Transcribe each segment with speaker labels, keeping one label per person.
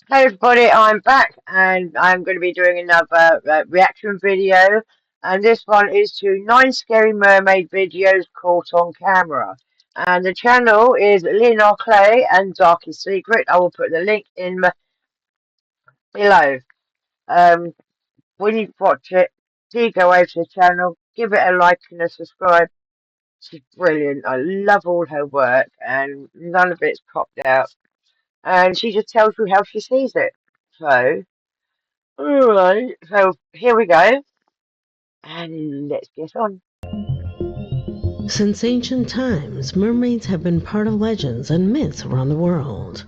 Speaker 1: Hey everybody, I'm back and I'm going to be doing another reaction video, and this one is to 9 scary mermaid videos caught on camera. And the channel is Leonard Clay and Darkest Secret. I will put the link in below. Um, when you watch it, do go over to the channel, give it a like and a subscribe. She's brilliant. I love all her work and none of it's cropped out. And she just tells you how she sees it. So. Alright, so here we go, and let's get on.
Speaker 2: Since ancient times, mermaids have been part of legends and myths around the world.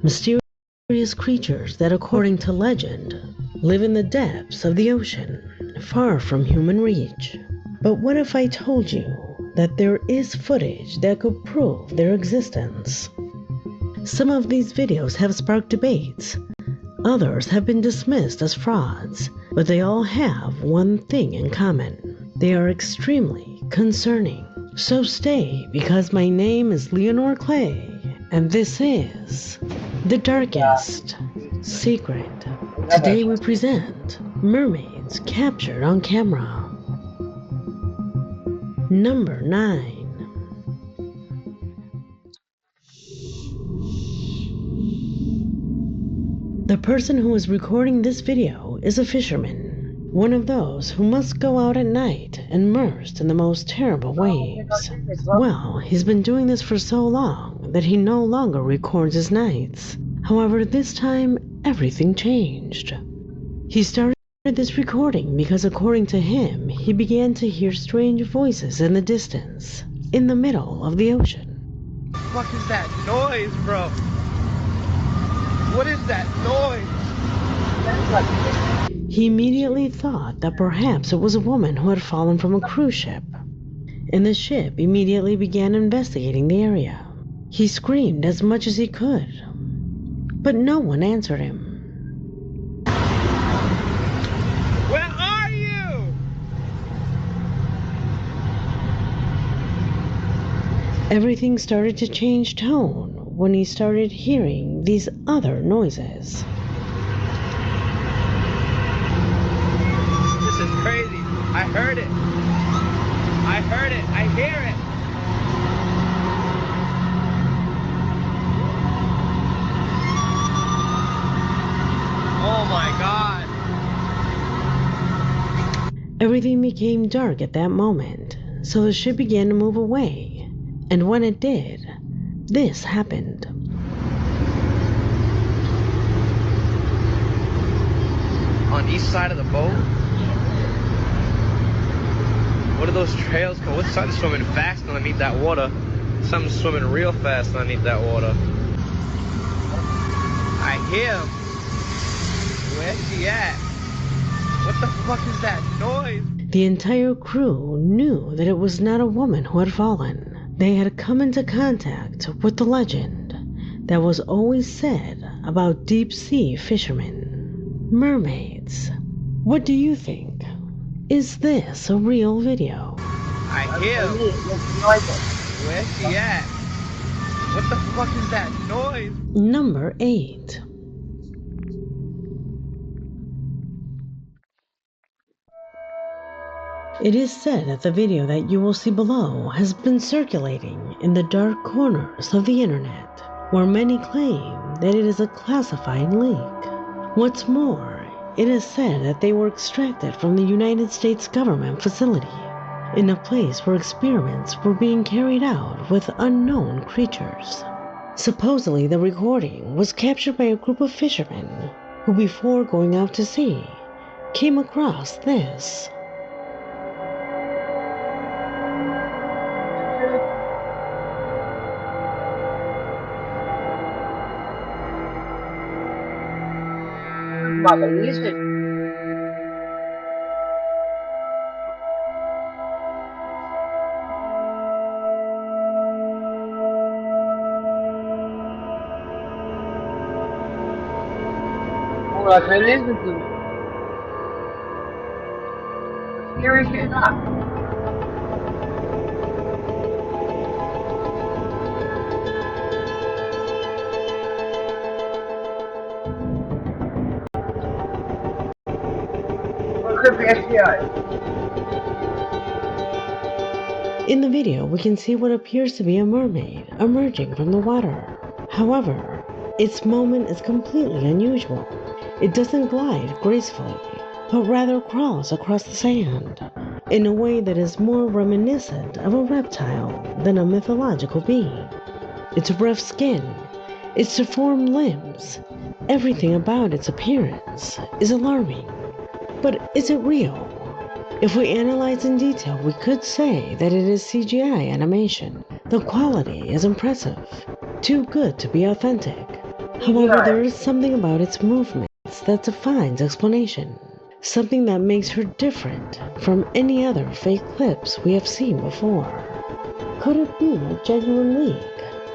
Speaker 2: Mysterious creatures that, according to legend, live in the depths of the ocean, far from human reach. But what if I told you that there is footage that could prove their existence? Some of these videos have sparked debates. Others have been dismissed as frauds, but they all have one thing in common. They are extremely concerning. So stay, because my name is Leonor Clay, and this is The Darkest Secret. Today we present mermaids captured on camera. Number 9. The person who is recording this video is a fisherman, one of those who must go out at night immersed in the most terrible waves. Well, he's been doing this for so long that he no longer records his nights. However, this time, everything changed. He started this recording because, according to him, he began to hear strange voices in the distance, in the middle of the ocean.
Speaker 3: What is that noise, bro? What is that noise?
Speaker 2: He immediately thought that perhaps it was a woman who had fallen from a cruise ship, and the ship immediately began investigating the area. He screamed as much as he could, but no one answered him.
Speaker 3: Where are you?
Speaker 2: Everything started to change tone when he started hearing these other noises.
Speaker 3: This is crazy. I heard it. I heard it. I hear it. Oh my God.
Speaker 2: Everything became dark at that moment, so the ship began to move away, and when it did, this happened.
Speaker 3: On each side of the boat? What are those trails called? What's something swimming fast underneath that water? Something swimming real fast underneath that water. I hear him. Where's he at? What the fuck is that noise?
Speaker 2: The entire crew knew that it was not a woman who had fallen. They had come into contact with the legend that was always said about deep-sea fishermen. Mermaids. What do you think? Is this a real video?
Speaker 3: I hear him. Where's he at? What the fuck is that noise?
Speaker 2: Number 8. It is said that the video that you will see below has been circulating in the dark corners of the internet, where many claim that it is a classified leak. What's more, it is said that they were extracted from the United States government facility, in a place where experiments were being carried out with unknown creatures. Supposedly, the recording was captured by a group of fishermen who, before going out to sea, came across this.
Speaker 1: Mother lizard. More like a lizard than scary shit that. Creepy SEO.
Speaker 2: In the video, we can see what appears to be a mermaid emerging from the water. However, its movement is completely unusual. It doesn't glide gracefully, but rather crawls across the sand in a way that is more reminiscent of a reptile than a mythological being. Its rough skin, its deformed limbs, everything about its appearance is alarming. But is it real? If we analyze in detail, we could say that it is CGI animation. The quality is impressive, too good to be authentic. However, there is something about its movements that defies explanation, something that makes her different from any other fake clips we have seen before. Could it be a genuine leak,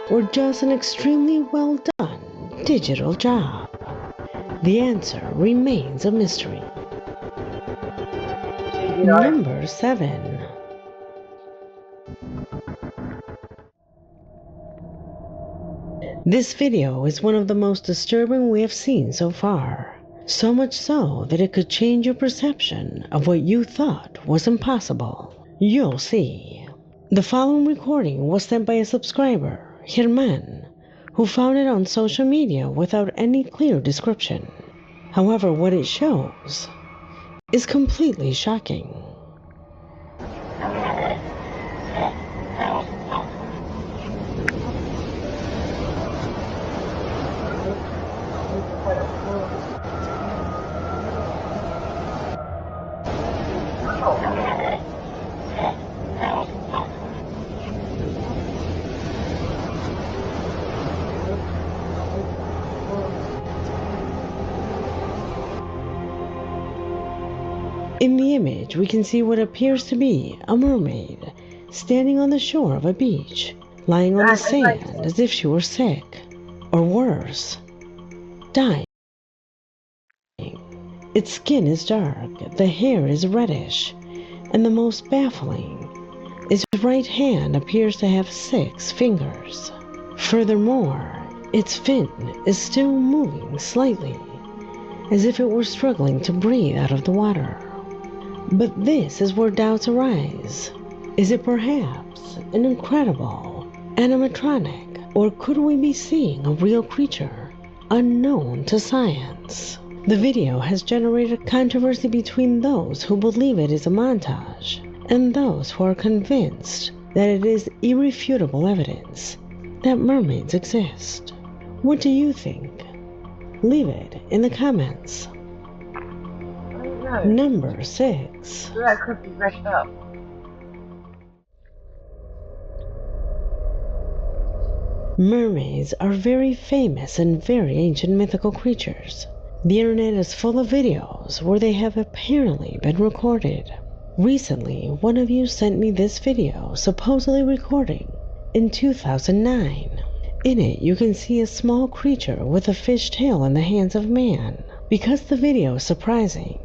Speaker 2: or just an extremely well done digital job? The answer remains a mystery. Number 7. This video is one of the most disturbing we have seen so far. So much so that it could change your perception of what you thought was impossible. You'll see. The following recording was sent by a subscriber, Germán, who found it on social media without any clear description. However, what it shows is completely shocking. In the image, we can see what appears to be a mermaid standing on the shore of a beach, lying on the sand as if she were sick, or worse, dying. Its skin is dark, the hair is reddish, and the most baffling, its right hand appears to have 6 fingers. Furthermore, its fin is still moving slightly, as if it were struggling to breathe out of the water. But this is where doubts arise. Is it perhaps an incredible animatronic, or could we be seeing a real creature unknown to science? The video has generated controversy between those who believe it is a montage and those who are convinced that it is irrefutable evidence that mermaids exist. What do you think? Leave it in the comments. Number 6.
Speaker 1: That could be messed up.
Speaker 2: Mermaids are very famous and very ancient mythical creatures. The internet is full of videos where they have apparently been recorded. Recently, one of you sent me this video supposedly recording in 2009. In it, you can see a small creature with a fish tail in the hands of man. Because the video is surprising,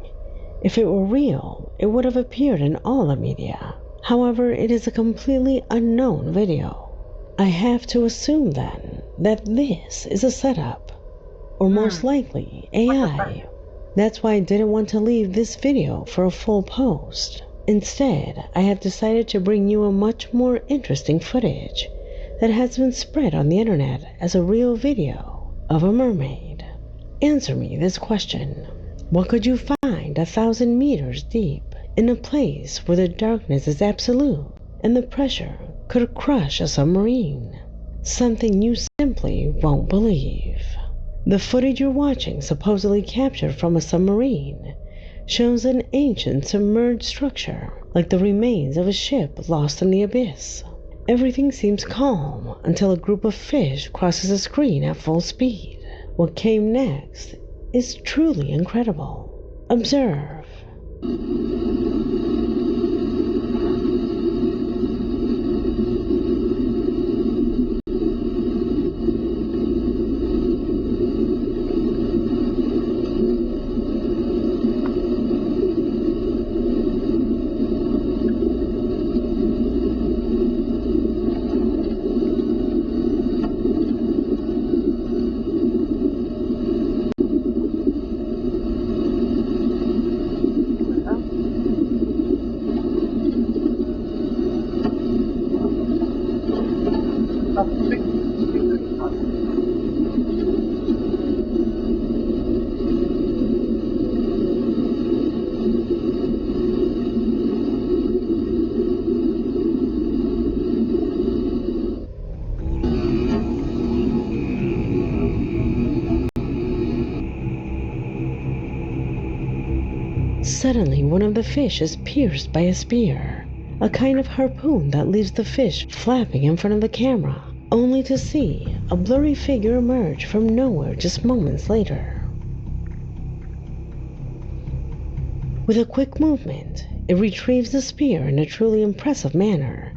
Speaker 2: if it were real, it would have appeared in all the media. However, it is a completely unknown video. I have to assume then that this is a setup, or most likely AI. That's why I didn't want to leave this video for a full post. Instead, I have decided to bring you a much more interesting footage that has been spread on the internet as a real video of a mermaid. Answer me this question. What could you find 1,000 meters deep in a place where the darkness is absolute and the pressure could crush a submarine? Something you simply won't believe. The footage you're watching, supposedly captured from a submarine, shows an ancient submerged structure, like the remains of a ship lost in the abyss. Everything seems calm until a group of fish crosses the screen at full speed. What came next is truly incredible. Observe. Suddenly, one of the fish is pierced by a spear, a kind of harpoon that leaves the fish flapping in front of the camera, only to see a blurry figure emerge from nowhere just moments later. With a quick movement, it retrieves the spear in a truly impressive manner,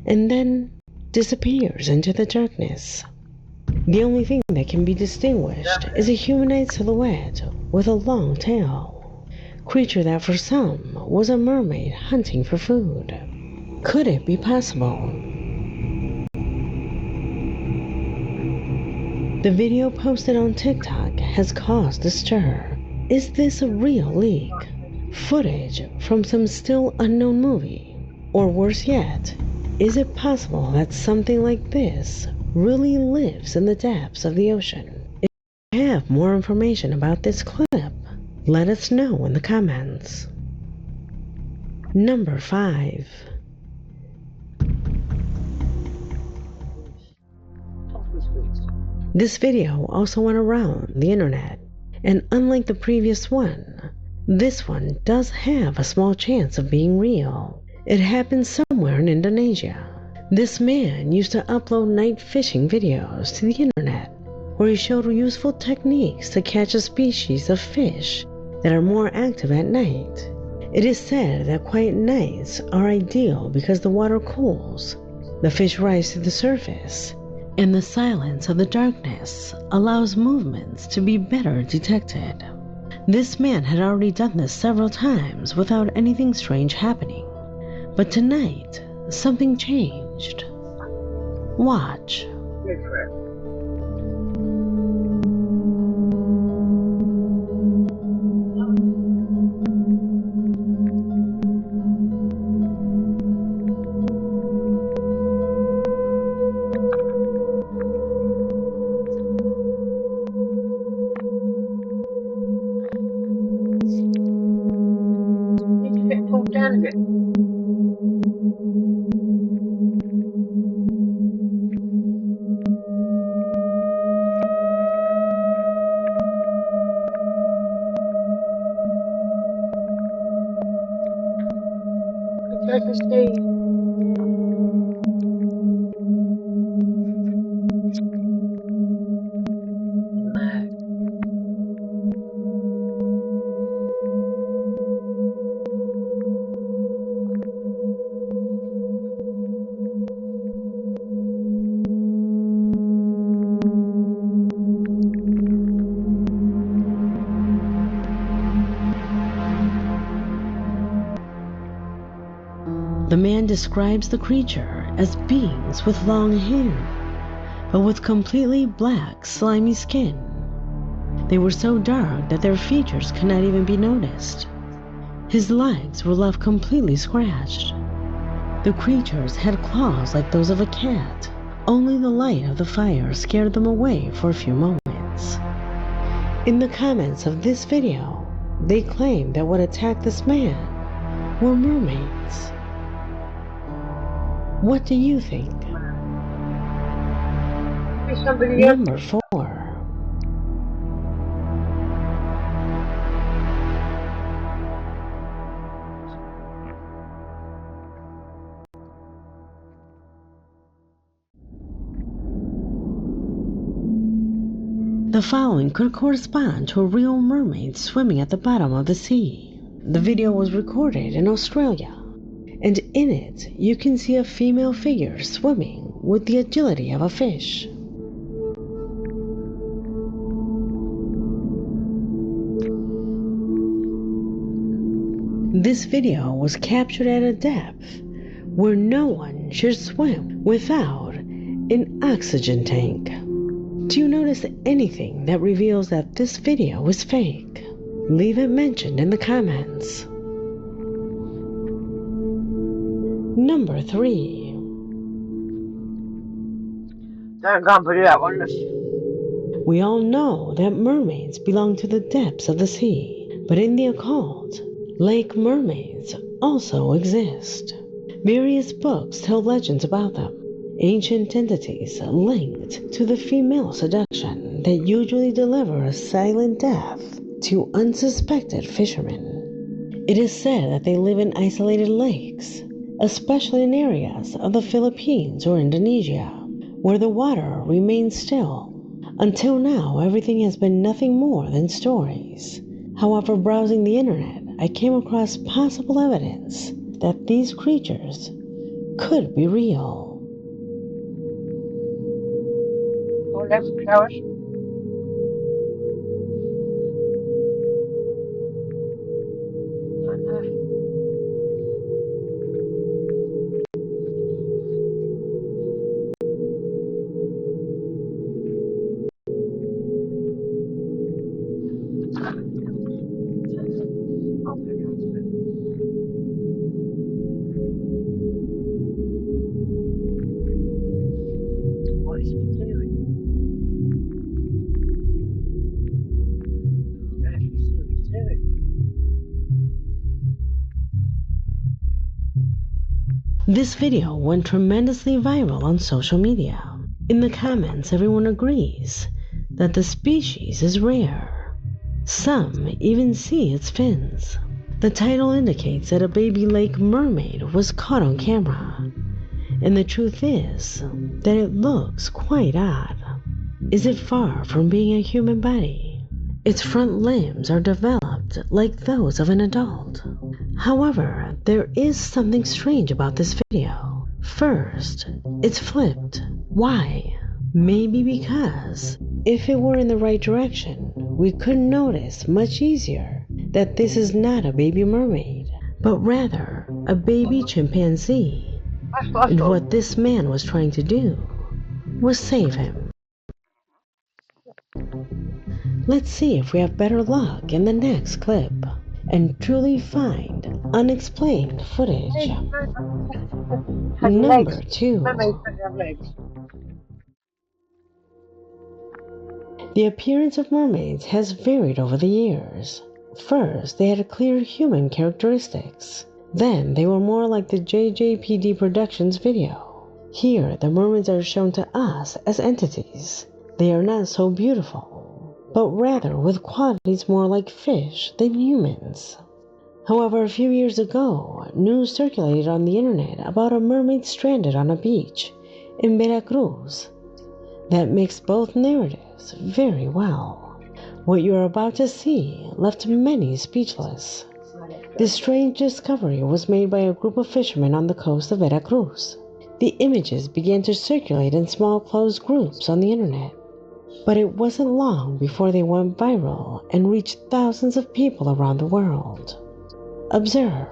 Speaker 2: and then disappears into the darkness. The only thing that can be distinguished is a humanoid silhouette with a long tail, creature that for some was a mermaid hunting for food. Could it be possible? The video posted on TikTok has caused a stir. Is this a real leak? Footage from some still unknown movie? Or worse yet, is it possible that something like this really lives in the depths of the ocean? If you have more information about this clip, let us know in the comments. Number 5. This video also went around the internet, and unlike the previous one, this one does have a small chance of being real. It happened somewhere in Indonesia. This man used to upload night fishing videos to the internet, where he showed useful techniques to catch a species of fish that are more active at night. It is said that quiet nights are ideal because the water cools, the fish rise to the surface, and the silence of the darkness allows movements to be better detected. This man had already done this several times without anything strange happening. But tonight, something changed. Watch.
Speaker 1: Need to get pulled down a bit. Because I see. Mad.
Speaker 2: The man describes the creature as beings with long hair, but with completely black, slimy skin. They were so dark that their features could not even be noticed. His legs were left completely scratched. The creatures had claws like those of a cat. Only the light of the fire scared them away for a few moments. In the comments of this video, they claim that what attacked this man were mermaids. What do you think?
Speaker 1: Somebody else.
Speaker 2: Number 4. The following could correspond to a real mermaid swimming at the bottom of the sea. The video was recorded in Australia, and in it you can see a female figure swimming with the agility of a fish. This video was captured at a depth where no one should swim without an oxygen tank. Do you notice anything that reveals that this video is fake? Leave it mentioned in the comments. Number 3.
Speaker 1: Can't do that one.
Speaker 2: We all know that mermaids belong to the depths of the sea, but in the occult, lake mermaids also exist. Various books tell legends about them, ancient entities linked to the female seduction that usually deliver a silent death to unsuspected fishermen. It is said that they live in isolated lakes, especially in areas of the Philippines or Indonesia, where the water remains still. Until now, everything has been nothing more than stories. However, browsing the internet, I came across possible evidence that these creatures could be real.
Speaker 1: Go left, Clarence. Right there. Oh, there we are. What is he doing? You can actually see what he's doing.
Speaker 2: This video went tremendously viral on social media. In the comments, everyone agrees that the species is rare. Some even see its fins. The title indicates that a baby lake mermaid was caught on camera, and the truth is that it looks quite odd. Is it far from being a human body? Its front limbs are developed like those of an adult. However, there is something strange about this video. First, it's flipped. Why? Maybe because if it were in the right direction, we could notice much easier that this is not a baby mermaid, but rather a baby chimpanzee.
Speaker 1: That's what I
Speaker 2: And
Speaker 1: thought.
Speaker 2: what this man was trying to do was save him. Let's see if we have better luck in the next clip and truly find unexplained footage.
Speaker 1: Hey, has legs.
Speaker 2: Number 2.
Speaker 1: Mermaids don't have legs.
Speaker 2: The appearance of mermaids has varied over the years. First, they had clear human characteristics. Then, they were more like the JJPD Productions video. Here, the mermaids are shown to us as entities. They are not so beautiful, but rather with qualities more like fish than humans. However, a few years ago, news circulated on the internet about a mermaid stranded on a beach in Veracruz that mixed both narratives very well. What you are about to see left many speechless. This strange discovery was made by a group of fishermen on the coast of Veracruz. The images began to circulate in small closed groups on the internet, but it wasn't long before they went viral and reached thousands of people around the world. Observe.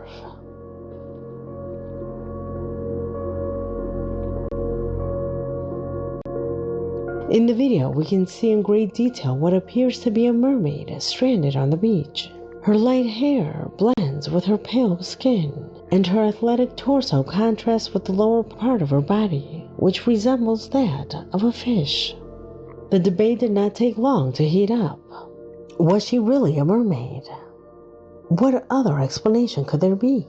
Speaker 2: In the video, we can see in great detail what appears to be a mermaid stranded on the beach. Her light hair blends with her pale skin, and her athletic torso contrasts with the lower part of her body, which resembles that of a fish. The debate did not take long to heat up. Was she really a mermaid? What other explanation could there be?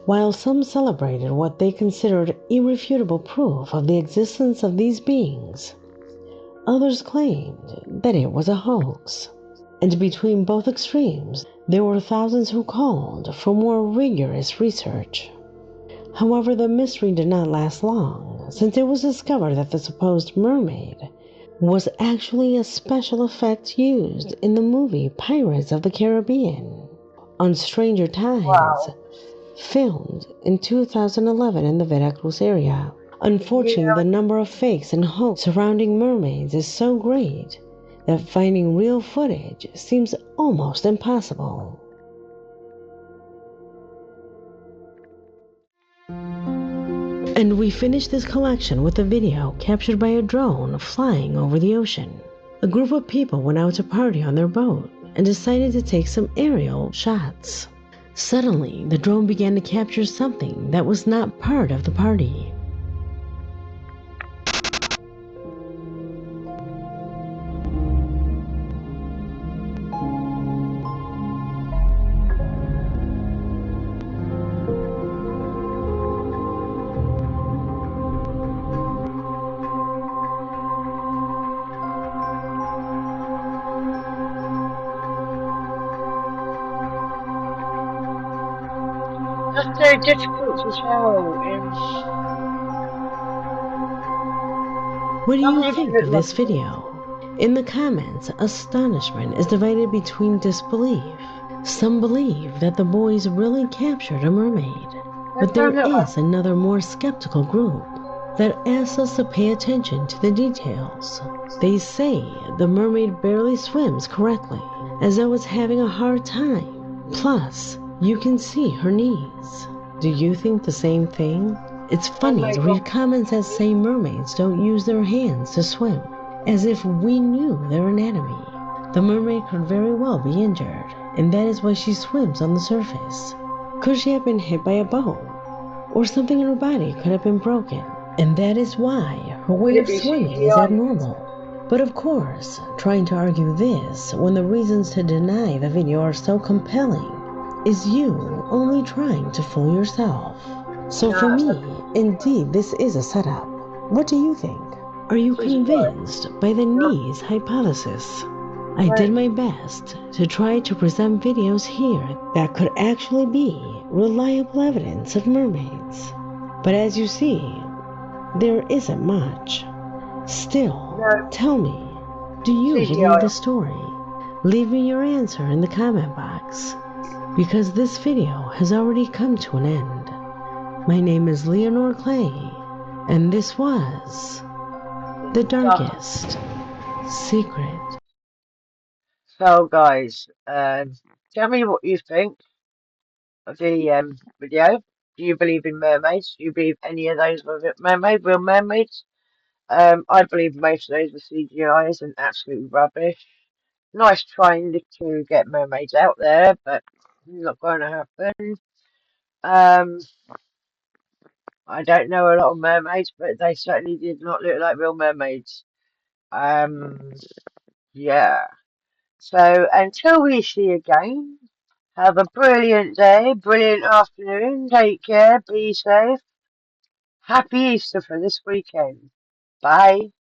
Speaker 2: While some celebrated what they considered irrefutable proof of the existence of these beings, others claimed that it was a hoax. And between both extremes, there were thousands who called for more rigorous research. However, the mystery did not last long, since it was discovered that the supposed mermaid was actually a special effect used in the movie Pirates of the Caribbean on Stranger Tides,
Speaker 1: Wow.
Speaker 2: filmed in 2011 in the Veracruz area. Unfortunately,
Speaker 1: Yeah.
Speaker 2: the number of fakes and hoaxes surrounding mermaids is so great that finding real footage seems almost impossible. And we finished this collection with a video captured by a drone flying over the ocean. A group of people went out to party on their boat and decided to take some aerial shots. Suddenly, the drone began to capture something that was not part of the party.
Speaker 1: That's very difficult to tell.
Speaker 2: What do
Speaker 1: Some
Speaker 2: you
Speaker 1: people
Speaker 2: think
Speaker 1: look
Speaker 2: of
Speaker 1: like
Speaker 2: this
Speaker 1: a mermaid.
Speaker 2: video? In the comments, astonishment is divided between disbelief. Some believe that the boys really captured a mermaid,
Speaker 1: They
Speaker 2: but there
Speaker 1: don't look like.
Speaker 2: is another more skeptical group that asks us to pay attention to the details. They say the mermaid barely swims correctly, as though it's having a hard time. Plus, you can see her knees. Do you think the same thing? It's
Speaker 1: They
Speaker 2: funny
Speaker 1: may
Speaker 2: to
Speaker 1: well
Speaker 2: read
Speaker 1: be
Speaker 2: comments that
Speaker 1: mermaids.
Speaker 2: say mermaids don't use their hands to swim, as if we knew their anatomy. The mermaid could very well be injured, and that is why she swims on the surface. Could she have been hit by a boat? Or something in her body could have been broken, and that is why her
Speaker 1: Or
Speaker 2: way
Speaker 1: could it
Speaker 2: of
Speaker 1: be
Speaker 2: swimming is
Speaker 1: CGI?
Speaker 2: abnormal. But of course, trying to argue this when the reasons to deny the video are so compelling is you only trying to fool yourself. So for
Speaker 1: Nah,
Speaker 2: me,
Speaker 1: that's
Speaker 2: indeed, this is a setup. What do you think? Are you
Speaker 1: CGI.
Speaker 2: convinced by the
Speaker 1: No,
Speaker 2: knees hypothesis? I did
Speaker 1: no.
Speaker 2: my best to try to present videos here that could actually be reliable evidence of mermaids. But as you see, there isn't much. Still,
Speaker 1: No,
Speaker 2: tell me, do you believe
Speaker 1: CGI.
Speaker 2: the story? Leave me your answer in the comment box, because this video has already come to an end. My name is Leonore Clay, and this was The Darkest Secret.
Speaker 1: So, guys, tell me what you think of the video. Do you believe in mermaids? Do you believe any of those were mermaid, real mermaids? I believe most of those were CGIs and absolute rubbish. Nice trying to get mermaids out there, but not going to happen. Um, I don't know a lot of mermaids, but they certainly did not look like real mermaids. Um, yeah. So until we see again, have a brilliant day, brilliant afternoon. Take care, be safe. Happy Easter for this weekend. Bye.